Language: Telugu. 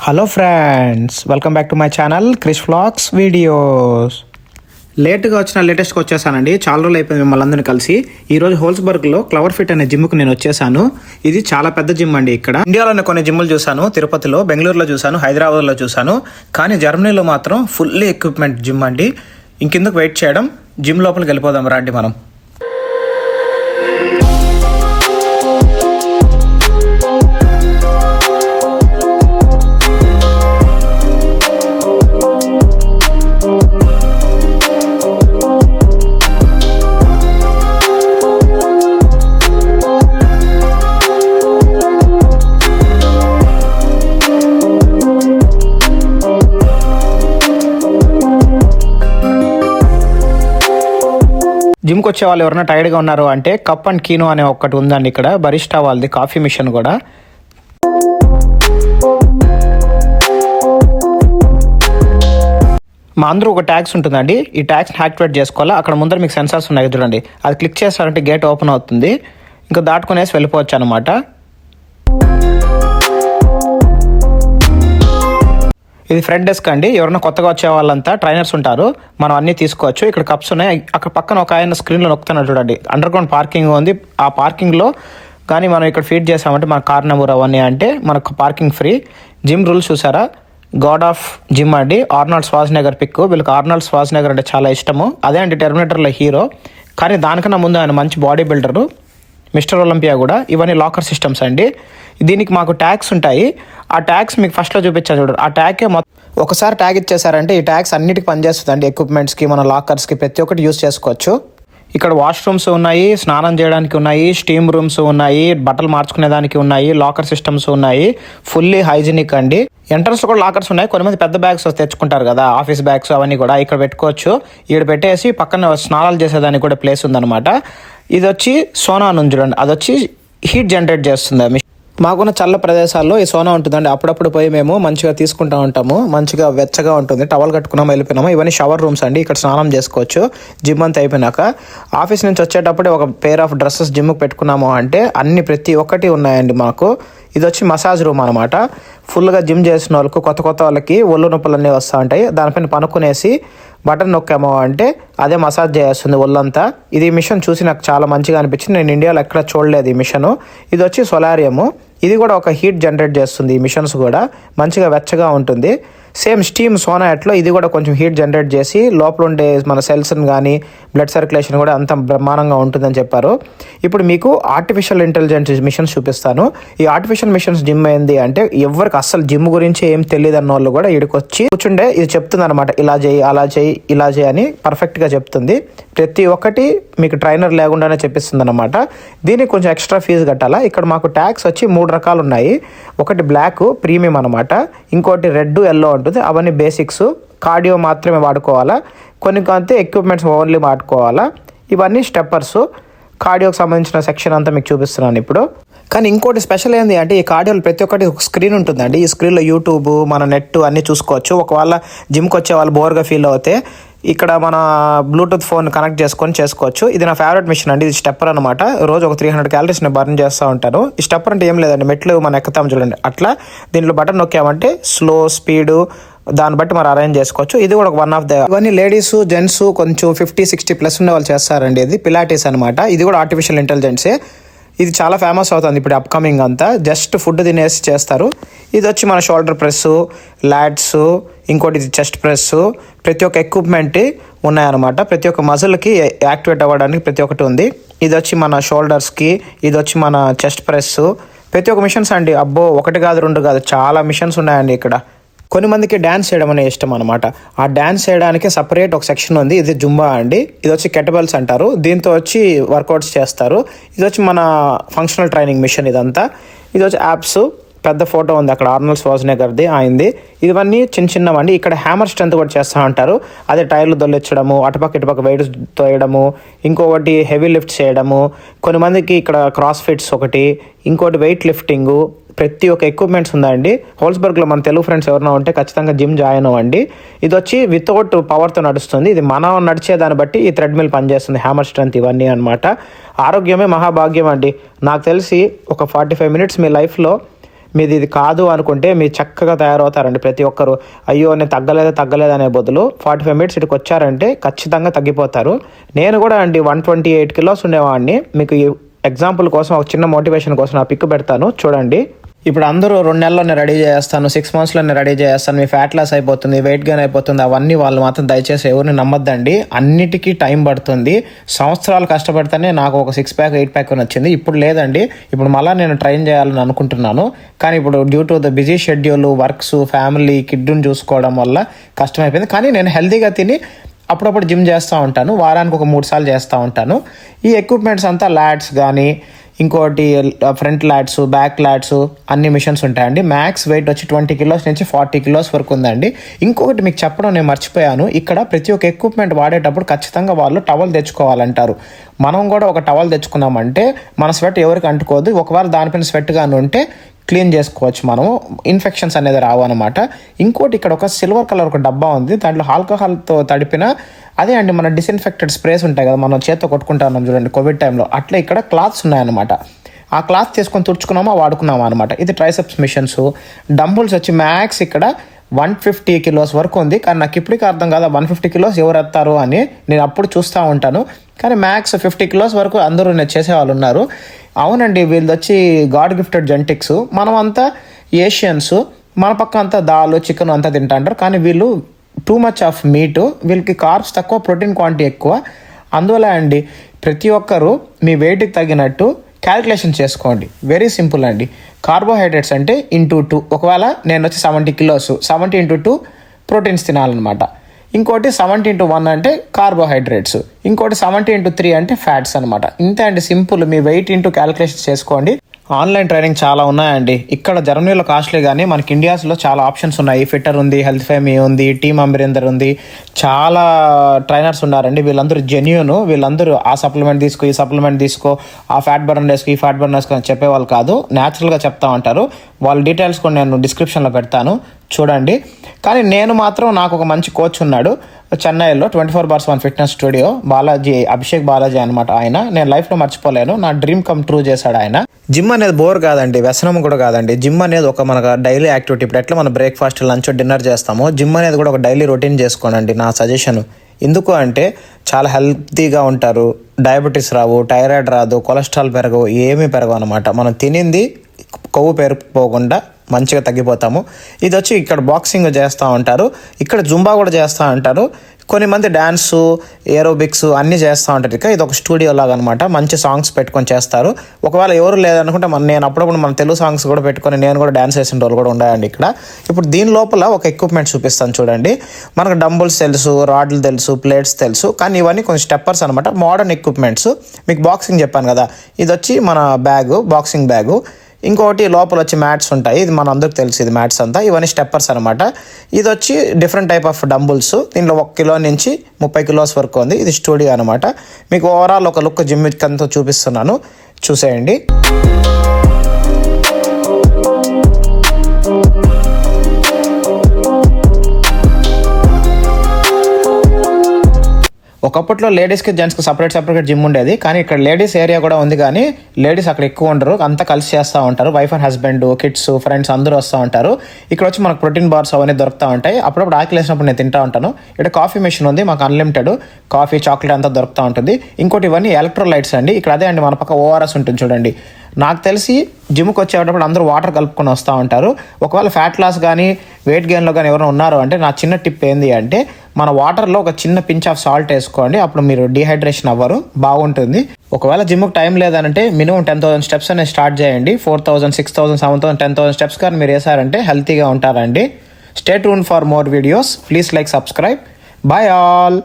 Hello friends, welcome back to my channel Krish vlogs videos. లేట్గా వచ్చిన లేటెస్ట్గా వచ్చేసానండి. చాలా రోజులు అయిపోయింది మిమ్మల్ని అందరినీ కలిసి. ఈరోజు హోల్స్బర్గ్లో క్లవర్ ఫిట్ అనే జిమ్కి నేను వచ్చేసాను. ఇది చాలా పెద్ద జిమ్ అండి. ఇక్కడ ఇండియాలోనే కొన్ని జిమ్లు చూశాను, తిరుపతిలో, బెంగళూరులో చూశాను, హైదరాబాద్లో చూశాను. కానీ జర్మనీలో మాత్రం ఫుల్లీ ఎక్విప్మెంట్ జిమ్ అండి. ఇంకెందుకు వెయిట్ చేయడం, జిమ్ లోపలికి వెళ్ళిపోదాం రండి మనం. జిమ్కి వచ్చే వాళ్ళు ఎవరైనా టైర్డ్గా ఉన్నారు అంటే కప్ అండ్ కీనో అనే ఒకటి ఉందండి ఇక్కడ, బరిస్టా వాళ్ళది కాఫీ మిషన్ కూడా. మా అందరూ ఒక ట్యాక్స్ ఉంటుందండి. ఈ ట్యాక్స్ని యాక్టివేట్ చేసుకోవాలా. అక్కడ ముందర మీకు సెన్సార్స్ ఉన్నాయి చూడండి, అది క్లిక్ చేస్తారంటే గేట్ ఓపెన్ అవుతుంది. ఇంకా దాటుకునేసి వెళ్ళిపోవచ్చు అనమాట. ఇది ఫ్రంట్ డెస్క్ అండి. ఎవరైనా కొత్తగా వచ్చే వాళ్ళంతా ట్రైనర్స్ ఉంటారు, మనం అన్నీ తీసుకోవచ్చు. ఇక్కడ కప్స్ ఉన్నాయి. అక్కడ పక్కన ఒక ఆయన స్క్రీన్లో నొక్కుతున్నాడు చూడండి, అండర్ గ్రౌండ్ పార్కింగ్ ఉంది. ఆ పార్కింగ్లో కానీ మనం ఇక్కడ ఫీడ్ చేసామంటే మన కార్ నెంబర్ అవన్నీ అంటే మనకు పార్కింగ్ ఫ్రీ. జిమ్ రూల్స్ చూసారా, గాడ్ ఆఫ్ జిమ్ అండి, ఆర్నాల్డ్ శ్వార్జ్నెగర్ పిక్. వీళ్ళకి ఆర్నాల్డ్ శ్వార్జ్నెగర్ అంటే చాలా ఇష్టము. అదే అండి టెర్మినేటర్లో హీరో. కానీ దానికన్నా ముందు ఆయన మంచి బాడీ బిల్డరు, మిస్టర్ ఒలింపియా కూడా. ఇవన్నీ లాకర్ సిస్టమ్స్ అండి. దీనికి మాకు ట్యాగ్స్ ఉంటాయి. ఆ ట్యాగ్స్ మీకు ఫస్ట్లో చూపించాను చూడండి. ఆ ట్యాగే ఒకసారి ట్యాగ్ ఇచ్చేసారంటే ఈ ట్యాగ్స్ అన్నిటికి పనిచేస్తుంది అండి. ఎక్విప్మెంట్స్కి, మన లాకర్స్కి ప్రతి ఒక్కటి యూస్ చేసుకోవచ్చు. ఇక్కడ వాష్రూమ్స్ ఉన్నాయి, స్నానం చేయడానికి ఉన్నాయి, స్టీమ్ రూమ్స్ ఉన్నాయి, బట్టలు మార్చుకునేదానికి ఉన్నాయి, లాకర్ సిస్టమ్స్ ఉన్నాయి. ఫుల్లీ హైజీనిక్ అండి. ఎంట్రన్స్ లో కూడా లాకర్స్ ఉన్నాయి. కొంతమంది పెద్ద బ్యాగ్స్ తెచ్చుకుంటారు కదా, ఆఫీస్ బ్యాగ్స్ అవన్నీ కూడా ఇక్కడ పెట్టుకోవచ్చు. ఇక్కడ పెట్టేసి పక్కన స్నానాలు చేసేదానికి కూడా ప్లేస్ ఉందన్నమాట. ఇది వచ్చి సోనా నుంచి చూడండి, అది వచ్చి హీట్ జనరేట్ చేస్తుంది. మాకున్న చల్ల ప్రదేశాల్లో ఈ సోనా ఉంటుందండి. అప్పుడప్పుడు పోయి మేము మంచిగా తీసుకుంటూ ఉంటాము. మంచిగా వెచ్చగా ఉంటుంది. టవల్ కట్టుకున్నాము, వెళ్ళిపోయినాము. ఇవన్నీ షవర్ రూమ్స్ అండి. ఇక్కడ స్నానం చేసుకోవచ్చు జిమ్ అంతా అయిపోయినాక. ఆఫీస్ నుంచి వచ్చేటప్పుడే ఒక పేర్ ఆఫ్ డ్రెస్సెస్ జిమ్కి పెట్టుకున్నాము అంటే అన్ని ప్రతి ఒక్కటి ఉన్నాయండి మాకు. ఇది వచ్చి మసాజ్ రూమ్ అనమాట. ఫుల్గా జిమ్ చేసిన వాళ్ళకు, కొత్త వాళ్ళకి ఒళ్ళు నొప్పులు అన్నీ వస్తూ ఉంటాయి. దానిపైన పనుకునేసి బటన్ నొక్కామో అంటే అదే మసాజ్ చేస్తుంది ఒళ్ళంతా. ఇది మిషన్ చూసి నాకు చాలా మంచిగా అనిపించింది. నేను ఇండియాలో ఎక్కడ చూడలేదు ఈ మిషను. ఇది వచ్చి సోలారియము. ఇది కూడా ఒక హీట్ జనరేట్ చేస్తుంది. ఈ మిషన్స్ కూడా మంచిగా వెచ్చగా ఉంటుంది. సేమ్ స్టీమ్ సోనాట్లో ఇది కూడా కొంచెం హీట్ జనరేట్ చేసి లోపల ఉండే మన సెల్స్ని కానీ బ్లడ్ సర్క్యులేషన్ కూడా అంత బ్రహ్మాండంగా ఉంటుందని చెప్పారు. ఇప్పుడు మీకు ఆర్టిఫిషియల్ ఇంటెలిజెన్స్ మిషన్స్ చూపిస్తాను. ఈ ఆర్టిఫిషియల్ మిషన్స్ జిమ్ ఏంది అంటే ఎవరికి అస్సలు జిమ్ గురించి ఏం తెలియదు అన్న వాళ్ళు కూడా ఇక్కడికి వచ్చి కూర్చుండే ఇది చెప్తుంది అనమాట. ఇలా చేయి, అలా చేయి, ఇలా చేయి అని పర్ఫెక్ట్గా చెప్తుంది. ప్రతి ఒక్కటి మీకు ట్రైనర్ లేకుండానే చెప్పిస్తుంది అనమాట. దీనికి కొంచెం ఎక్స్ట్రా ఫీజు కట్టాలా. ఇక్కడ మాకు ట్యాక్స్ వచ్చి 3 రకాలు ఉన్నాయి. ఒకటి బ్లాక్ ప్రీమియం అనమాట, ఇంకోటి రెడ్, ఎల్లో ఉంటుంది. అవన్నీ బేసిక్స్. కార్డియో మాత్రమే వాడుకోవాలా. కొన్ని కొంత ఎక్విప్మెంట్స్ ఓన్లీ వాడుకోవాలా. ఇవన్నీ స్టెప్పర్స్. కార్డియోకి సంబంధించిన సెక్షన్ అంతా మీకు చూపిస్తున్నాను ఇప్పుడు. కానీ ఇంకోటి స్పెషల్ ఏంది అంటే ఈ కార్డియోలో ప్రతి ఒక్కటి ఒక స్క్రీన్ ఉంటుందండి. ఈ స్క్రీన్లో యూట్యూబ్, మన నెట్ అన్నీ చూసుకోవచ్చు. ఒకవేళ జిమ్కి వచ్చే వాళ్ళు బోర్గా ఫీల్ అవుతే ఇక్కడ మన బ్లూటూత్ ఫోన్ కనెక్ట్ చేసుకొని చేసుకోవచ్చు. ఇది నా ఫేవరెట్ మిషన్ అండి. ఇది స్టెప్పర్ అనమాట. రోజు ఒక 300 క్యాలరీస్ని బర్న్ చేస్తూ ఉంటాను. ఈ స్టెప్పర్ అంటే ఏం లేదండి, మెట్లు మనం ఎక్కుతాం చూడండి అట్లా. దీంట్లో బటన్ నొక్కామంటే స్లో, స్పీడు దాన్ని బట్టి మనం అరేంజ్ చేసుకోవచ్చు. ఇది కూడా వన్ ఆఫ్ ద ఇవన్నీ లేడీస్, జెంట్స్ కొంచెం 50-60 ప్లస్ ఉండే వాళ్ళు చేస్తారండి. ఇది పిలాటిస్ అనమాట. ఇది కూడా ఆర్టిఫిషియల్ ఇంటెలిజెన్సే. ఇది చాలా ఫేమస్ అవుతుంది ఇప్పుడు అప్కమింగ్ అంతా. జస్ట్ ఫుడ్ తినేసి చేస్తారు. ఇది వచ్చి మన షోల్డర్ ప్రెస్, లాడ్స్, ఇంకోటి ఇది చెస్ట్ ప్రెస్. ప్రతి ఒక్క ఎక్విప్మెంట్ ఉన్నాయన్నమాట. ప్రతి ఒక్క మజిల్కి యాక్టివేట్ అవ్వడానికి ప్రతి ఒక్కటి ఉంది. ఇది వచ్చి మన షోల్డర్స్కి, ఇది వచ్చి మన చెస్ట్ ప్రెస్. ప్రతి ఒక్క మిషన్స్ అండి. అబ్బో, 1 కాదు 2 కాదు, చాలా మిషన్స్ ఉన్నాయండి ఇక్కడ. కొన్ని మందికి డ్యాన్స్ చేయడం అనే ఇష్టం అనమాట. ఆ డ్యాన్స్ చేయడానికి సపరేట్ ఒక సెక్షన్ ఉంది. ఇది జుంబా అండి. ఇది వచ్చి కెటబెల్స్ అంటారు. దీంతో వచ్చి వర్కౌట్స్ చేస్తారు. ఇది వచ్చి మన ఫంక్షనల్ ట్రైనింగ్ మిషన్ ఇదంతా. ఇది వచ్చి యాప్స్. పెద్ద ఫోటో ఉంది అక్కడ, ఆర్నాల్డ్ శ్వార్జ్నెగర్ది ఆయనది. ఇవన్నీ చిన్నవండి. ఇక్కడ హ్యామర్ స్ట్రెంత్ కూడా చేస్తూ ఉంటారు. అదే టైర్లు దొల్లించడము, అటుపక్క ఇటుపక్క వెయిట్ తోయడము, ఇంకొకటి హెవీ లిఫ్ట్ చేయడము. కొన్ని మందికి ఇక్కడ క్రాస్ ఫిట్స్ ఒకటి, ఇంకోటి వెయిట్ లిఫ్టింగు. ప్రతి ఒక్క ఎక్విప్మెంట్స్ ఉందండి. హోల్స్బర్గ్లో మన తెలుగు ఫ్రెండ్స్ ఎవరైనా ఉంటే ఖచ్చితంగా జిమ్ జాయిన్ అవ్వండి. ఇది వచ్చి వితౌట్ పవర్తో నడుస్తుంది. ఇది మనం నడిచే దాన్ని బట్టి ఈ థ్రెడ్మిల్ పనిచేస్తుంది. హ్యామర్ స్ట్రెంత్ ఇవన్నీ అనమాట. ఆరోగ్యమే మహాభాగ్యం అండి. నాకు తెలిసి ఒక 45 మినిట్స్ మీ లైఫ్లో మీది ఇది కాదు అనుకుంటే మీరు చక్కగా తయారవుతారండి ప్రతి ఒక్కరు. అయ్యో నేను తగ్గలేదు అనే బదులు 45 మినిట్స్ ఇటుకు వచ్చారంటే ఖచ్చితంగా తగ్గిపోతారు. నేను కూడా అండి 128 కిలోస్ ఉండేవాడిని. మీకు ఎగ్జాంపుల్ కోసం ఒక చిన్న మోటివేషన్ కోసం నా పిక్ పెడతాను చూడండి. ఇప్పుడు అందరూ 2 నెలల్లోనే రెడీ చేస్తాను, 6 monthsలోనే రెడీ చేస్తాను, మీ ఫ్యాట్ లాస్ అయిపోతుంది, వెయిట్ గెయిన్ అయిపోతుంది, అవన్నీ వాళ్ళు మాత్రం దయచేసి ఎవరిని నమ్మద్దండి. అన్నిటికీ టైం పడుతుంది. సంవత్సరాలు కష్టపడితేనే నాకు ఒక 6 pack 8 pack వచ్చింది. ఇప్పుడు లేదండి. ఇప్పుడు మళ్ళీ నేను ట్రైన్ చేయాలని అనుకుంటున్నాను. కానీ ఇప్పుడు due to the busy schedule, works, family, కిడ్ని చూసుకోవడం వల్ల కష్టమైపోయింది. కానీ నేను హెల్తీగా తిని అప్పుడప్పుడు జిమ్ చేస్తూ ఉంటాను. వారానికి ఒక 3 సార్లు చేస్తూ ఉంటాను. ఈ ఎక్విప్మెంట్స్ అంతా ల్యాడ్స్ కానీ, ఇంకోటి ఫ్రంట్ ల్యాడ్స్, బ్యాక్ ల్యాడ్స్ అన్ని మిషన్స్ ఉంటాయండి. మ్యాక్స్ వెయిట్ వచ్చి 20 kilos నుంచి 40 kilos వరకు ఉందండి. ఇంకొకటి మీకు చెప్పడం నేను మర్చిపోయాను. ఇక్కడ ప్రతి ఒక్క ఎక్విప్మెంట్ వాడేటప్పుడు ఖచ్చితంగా వాళ్ళు టవల్ తెచ్చుకోవాలంటారు. మనం కూడా ఒక టవల్ తెచ్చుకున్నామంటే మన స్వెట్ ఎవరికి అంటుకోదు. ఒకవేళ దానిపైన స్వెట్ గాని ఉంటే క్లీన్ చేసుకోవచ్చు, మనము ఇన్ఫెక్షన్స్ అనేది రావు అనమాట. ఇంకోటి ఇక్కడ ఒక సిల్వర్ కలర్ ఒక డబ్బా ఉంది. దాంట్లో ఆల్కహాల్తో తడిపిన అదే అండి మన డిస్ఇన్ఫెక్టెడ్ స్ప్రేస్ ఉంటాయి కదా, మనం చేత్తో కొట్టుకుంటా ఉన్నాం చూడండి కోవిడ్ టైంలో, అట్లా ఇక్కడ క్లాత్స్ ఉన్నాయన్నమాట. ఆ క్లాత్ తీసుకొని తుడుచుకున్నామా వాడుకున్నామా అనమాట. ఇది ట్రైసెప్స్ మిషన్స్. డంబుల్స్ వచ్చి మ్యాక్స్ ఇక్కడ 150 kilos వరకు ఉంది. కానీ నాకు ఇప్పటికీ అర్థం కాదు 150 kilos ఎవరు ఎత్తారు అని. నేను అప్పుడు చూస్తూ ఉంటాను. కానీ మ్యాక్స్ 50 kilos వరకు అందరూ నేను చేసేవాళ్ళు ఉన్నారు. అవునండి, వీళ్ళు వచ్చి గాడ్ గిఫ్టెడ్ జెనెటిక్స్. మనం అంతా ఏషియన్స్, మన పక్క అంతా దాల్, చికెన్ అంతా తింటా అంటారు. కానీ వీళ్ళు టూ మచ్ ఆఫ్ మీట్, వీళ్ళకి కార్బ్స్ తక్కువ, ప్రోటీన్ క్వాంటిటీ ఎక్కువ. అందువల్ల అండి ప్రతి ఒక్కరు మీ వెయిట్కి తగినట్టు క్యాలిక్యులేషన్ చేసుకోండి. వెరీ సింపుల్ అండి. కార్బోహైడ్రేట్స్ అంటే ఇంటూ 2. ఒకవేళ నేను వచ్చి 70 kilos, 70 into 2 ప్రోటీన్స్ తినాలన్నమాట. ఇంకోటి 70 into 1 అంటే కార్బోహైడ్రేట్స్, ఇంకోటి 70 into 3 అంటే ఫ్యాట్స్ అనమాట. ఇంతే అండి, సింపుల్. మీ వెయిట్ ఇంటూ క్యాలిక్యులేషన్ చేసుకోండి. ఆన్లైన్ ట్రైనింగ్ చాలా ఉన్నాయండి. ఇక్కడ జర్మనీలో కాస్ట్లీ, కానీ మనకి ఇండియాస్లో చాలా ఆప్షన్స్ ఉన్నాయి. ఫిట్టర్ ఉంది, హెల్త్ ఫేమీ ఉంది, టీమ్ అమరీందర్ ఉంది, చాలా ట్రైనర్స్ ఉన్నారండి. వీళ్ళందరూ జెన్యూన్. వీళ్ళందరూ ఆ సప్లిమెంట్ తీసుకో, ఈ సప్లిమెంట్ తీసుకో, ఆ ఫ్యాట్ బర్న్ వేసుకో, ఈ ఫ్యాట్ బర్న్ వేసుకో అని చెప్పేవాళ్ళు కాదు. న్యాచురల్గా చెప్తా ఉంటారు. వాళ్ళ డీటెయిల్స్ కూడా నేను డిస్క్రిప్షన్లో పెడతాను చూడండి. కానీ నేను మాత్రం నాకు ఒక మంచి కోచ్ ఉన్నాడు చెన్నైలో, 24/7 ఫిట్నెస్ స్టూడియో, అభిషేక్ బాలాజీ అనమాట ఆయన. నేను లైఫ్లో మర్చిపోలేను. నా డ్రీమ్ కమ్ ట్రూ చేశాడు ఆయన. జిమ్ అనేది బోర్ కాదండి, వ్యసనం కూడా కాదండి. జిమ్ అనేది ఒక మన డైలీ యాక్టివిటీ. ఇప్పుడు ఎట్లా మనం బ్రేక్ఫాస్ట్, లంచ్, డిన్నర్ చేస్తామో, జిమ్ అనేది కూడా ఒక డైలీ రొటీన్ చేసుకోనండి నా సజెషన్. ఎందుకు అంటే చాలా హెల్తీగా ఉంటారు, డయాబెటీస్ రావు, థైరాయిడ్ రాదు, కొలెస్ట్రాల్ పెరగవు, ఏమీ పెరగవు అనమాట. మనం తినింది కొవ్వు పెరిగిపోకుండా మంచిగా తగ్గిపోతాము. ఇది వచ్చి ఇక్కడ బాక్సింగ్ చేస్తూ ఉంటారు, ఇక్కడ జుంబా కూడా చేస్తూ ఉంటారు, కొన్ని మంది డ్యాన్సు, ఏరోబిక్స్ అన్నీ చేస్తూ ఉంటారు. ఇక ఇది ఒక స్టూడియో లాగా అనమాట. మంచి సాంగ్స్ పెట్టుకొని చేస్తారు. ఒకవేళ ఎవరు లేదనుకుంటే నేను అప్పుడప్పుడు మన తెలుగు సాంగ్స్ కూడా పెట్టుకొని నేను కూడా డ్యాన్స్ వేసిన రోజులు కూడా ఉన్నాయండి ఇక్కడ. ఇప్పుడు దీని లోపల ఒక ఎక్విప్మెంట్ చూపిస్తాను చూడండి. మనకు డంబుల్స్ తెలుసు, రాడ్లు తెలుసు, ప్లేట్స్ తెలుసు, కానీ ఇవన్నీ కొంచెం స్టెప్పర్స్ అనమాట, మోడర్న్ ఎక్విప్మెంట్స్. మీకు బాక్సింగ్ చెప్పాను కదా, ఇది వచ్చి మన బ్యాగు, బాక్సింగ్ బ్యాగు. ఇంకోటి లోపల వచ్చి మ్యాట్స్ ఉంటాయి, ఇది మన అందరికి తెలుసు, ఇది మ్యాట్స్ అంతా. ఇవన్నీ స్టెప్పర్స్ అనమాట. ఇది వచ్చి డిఫరెంట్ టైప్ ఆఫ్ డంబుల్స్. దీంట్లో 1 kilo నుంచి 30 kilos వరకు ఉంది. ఇది స్టూడియో అనమాట. మీకు ఓవరాల్ ఒక లుక్ జిమ్ అంతా చూపిస్తున్నాను, చూసేయండి. ఒకప్పట్లో లేడీస్కి జెంట్స్కి సపరేట్ జిమ్ ఉండేది. కానీ ఇక్కడ లేడీస్ ఏరియా కూడా ఉంది, కానీ లేడీస్ అక్కడ ఎక్కువ ఉండరు, అంతా కలిసి చేస్తూ ఉంటారు. Wife and husband, kids, friends అందరూ వస్తూ ఉంటారు. ఇక్కడ వచ్చి మనకు ప్రోటీన్ బార్స్ అవన్నీ దొరుకుతూ ఉంటాయి. అప్పుడప్పుడు ఆకలి వేసినప్పుడు నేను తింటూ ఉంటాను. ఇక్కడ కాఫీ మెషిన్ ఉంది, మాకు అన్లిమిటెడ్ కాఫీ, చాక్లెట్ అంతా దొరుకుతూ ఉంటుంది. ఇంకోటి ఇవన్నీ ఎలక్ట్రోలైట్స్ అండి. ఇక్కడ అదే అండి మన పక్క ఓఆర్ఎస్ ఉంటుంది చూడండి. నాకు తెలిసి జిమ్కి వచ్చేటప్పుడు అందరూ వాటర్ కలుపుకొని వస్తూ ఉంటారు. ఒకవేళ ఫ్యాట్ లాస్ కానీ వెయిట్ గెయిన్లో కానీ ఎవరైనా ఉన్నారు అంటే నా చిన్న టిప్ ఏంది అంటే, మన వాటర్లో ఒక చిన్న పించ్ ఆఫ్ సాల్ట్ వేసుకోండి. అప్పుడు మీరు డిహైడ్రేషన్ అవ్వరు, బాగుంటుంది. ఒకవేళ జిమ్కి టైం లేదంటే మినిమం 10,000 steps అనేది స్టార్ట్ చేయండి. 4,000, 6,000, 7,000, 10,000 steps కానీ మీరు వేసారంటే హెల్తీగా ఉంటారండి. Stay tune for more videos. Please like, subscribe. Bye all.